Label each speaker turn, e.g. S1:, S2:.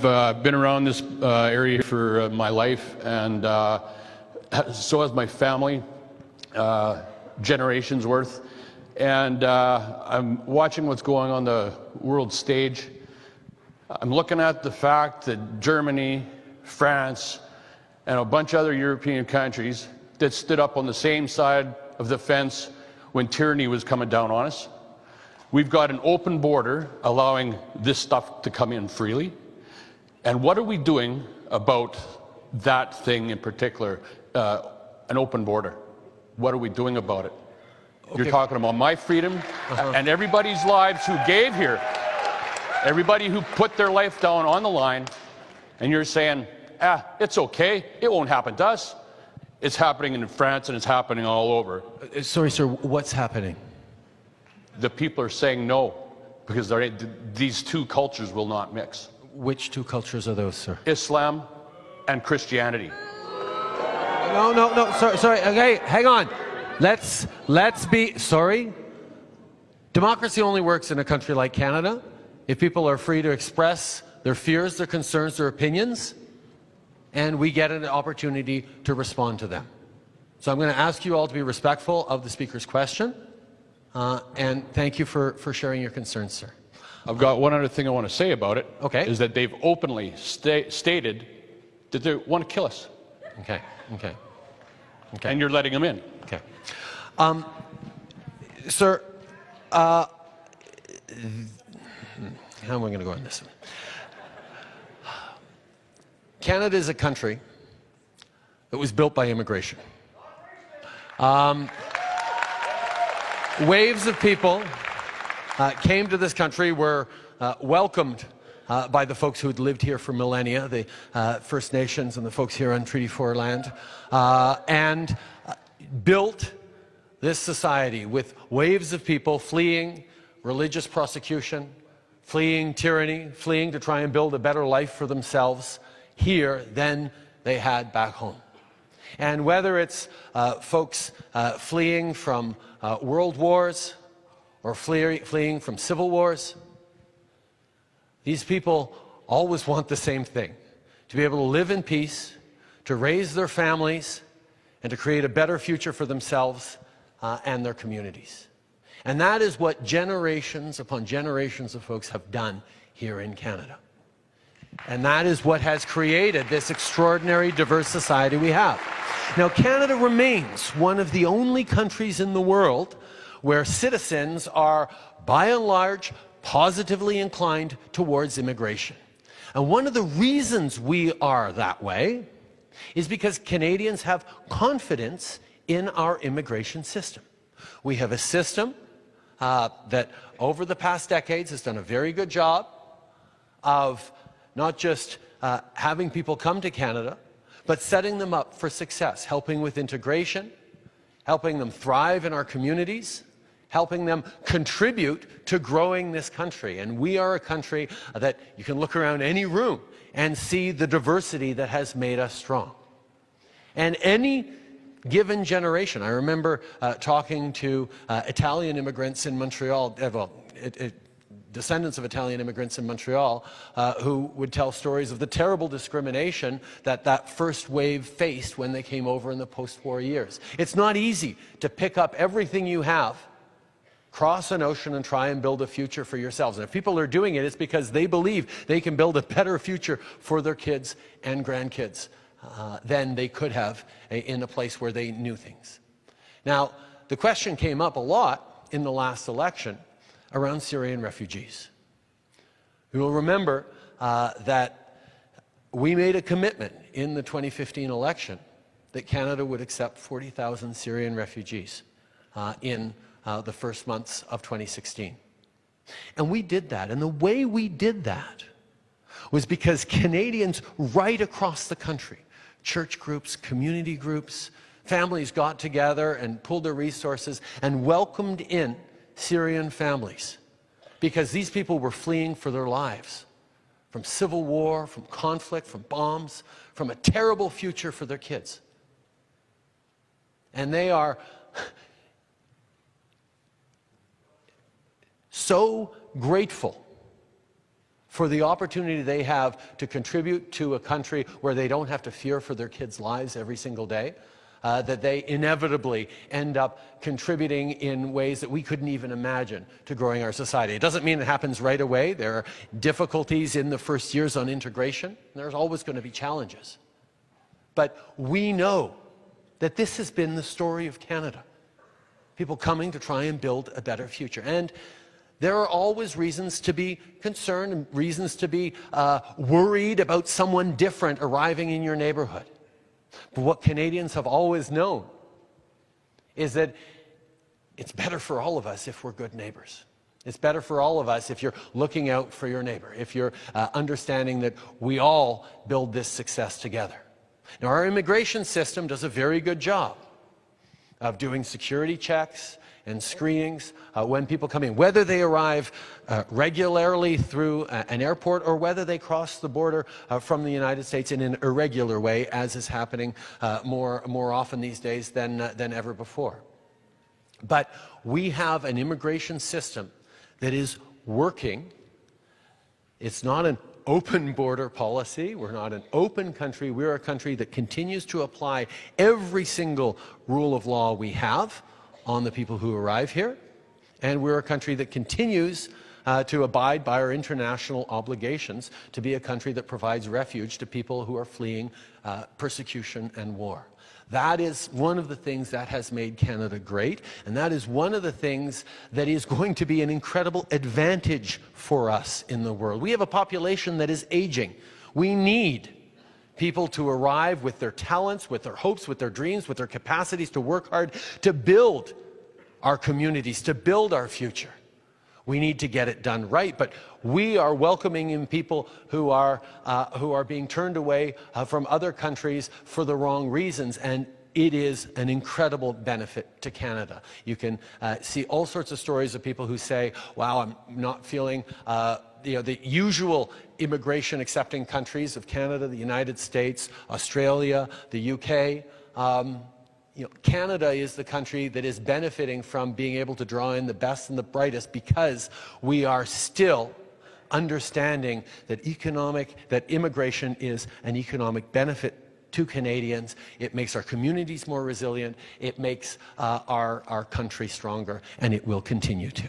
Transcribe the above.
S1: Been around this area for my life, and so has my family, generations worth. And I'm watching what's going on the world stage. I'm looking at the fact that Germany, France, and a bunch of other European countries that stood up on the same side of the fence when tyranny was coming down on us. We've got an open border allowing this stuff to come in freely. And what are we doing about that thing in particular, an open border? What are we doing about it? Okay. You're talking about my freedom and everybody's lives who gave here, everybody who put their life down on the line, and you're saying, it's okay, it won't happen to us. It's happening in France and it's happening all over.
S2: Sorry, sir, what's happening?
S1: The people are saying no, because these two cultures will not mix.
S2: Which two cultures are those, sir?
S1: Islam and Christianity.
S2: No, sorry, okay, hang on. Let's be, sorry. Democracy only works in a country like Canada if people are free to express their fears, their concerns, their opinions, and we get an opportunity to respond to them. So I'm going to ask you all to be respectful of the Speaker's question, and thank you for sharing your concerns, sir.
S1: I've got one other thing I want to say about it.
S2: Okay.
S1: Is that they've openly stated that they want to kill us.
S2: Okay.
S1: And you're letting them in.
S2: Okay. Sir, how am I going to go on this one? Canada is a country that was built by immigration. Waves of people came to this country, were welcomed by the folks who had lived here for millennia, the First Nations and the folks here on Treaty 4 land, and built this society with waves of people fleeing religious persecution, fleeing tyranny, fleeing to try and build a better life for themselves here than they had back home. And whether it's folks fleeing from world wars, or fleeing from civil wars, these people always want the same thing: to be able to live in peace, to raise their families, and to create a better future for themselves and their communities. And that is what generations upon generations of folks have done here in Canada. And that is what has created this extraordinary diverse society we have. Now, Canada remains one of the only countries in the world where citizens are, by and large, positively inclined towards immigration. And one of the reasons we are that way is because Canadians have confidence in our immigration system. We have a system that over the past decades has done a very good job of not just having people come to Canada, but setting them up for success, helping with integration, helping them thrive in our communities, helping them contribute to growing this country. And we are a country that you can look around any room and see the diversity that has made us strong. And any given generation, I remember talking to Italian immigrants in Montreal, descendants of Italian immigrants in Montreal, who would tell stories of the terrible discrimination that first wave faced when they came over in the post-war years. It's not easy to pick up everything you have, cross an ocean, and try and build a future for yourselves. And if people are doing it, it's because they believe they can build a better future for their kids and grandkids than they could have in a place where they knew things. Now, the question came up a lot in the last election around Syrian refugees. You will remember that we made a commitment in the 2015 election that Canada would accept 40,000 Syrian refugees in the first months of 2016. And we did that. And the way we did that was because Canadians right across the country, church groups, community groups, families got together and pooled their resources and welcomed in Syrian families, because these people were fleeing for their lives from civil war, from conflict, from bombs, from a terrible future for their kids. And they are so grateful for the opportunity they have to contribute to a country where they don't have to fear for their kids' lives every single day, that they inevitably end up contributing in ways that we couldn't even imagine to growing our society. It doesn't mean it happens right away. There are difficulties in the first years on integration. There's always going to be challenges. But we know that this has been the story of Canada. People coming to try and build a better future. And there are always reasons to be concerned and reasons to be worried about someone different arriving in your neighborhood. But what Canadians have always known is that it's better for all of us if we're good neighbors. It's better for all of us if you're looking out for your neighbor, if you're understanding that we all build this success together. Now, our immigration system does a very good job of doing security checks and screenings when people come in, whether they arrive regularly through an airport or whether they cross the border from the United States in an irregular way, as is happening more often these days than ever before. But we have an immigration system that is working. It's not an open border policy. We're not an open country. We're a country that continues to apply every single rule of law we have on the people who arrive here. And we're a country that continues to abide by our international obligations to be a country that provides refuge to people who are fleeing persecution and war. That is one of the things that has made Canada great, and that is one of the things that is going to be an incredible advantage for us in the world. We have a population that is aging. We need people to arrive with their talents, with their hopes, with their dreams, with their capacities to work hard, to build our communities, to build our future. We need to get it done right, but we are welcoming in people who are being turned away from other countries for the wrong reasons, and it is an incredible benefit to Canada. You can see all sorts of stories of people who say, wow, I'm not feeling the usual immigration accepting countries of Canada, the United States, Australia, the UK. Canada is the country that is benefiting from being able to draw in the best and the brightest because we are still understanding that immigration is an economic benefit to Canadians. It makes our communities more resilient. It makes our country stronger, and it will continue to.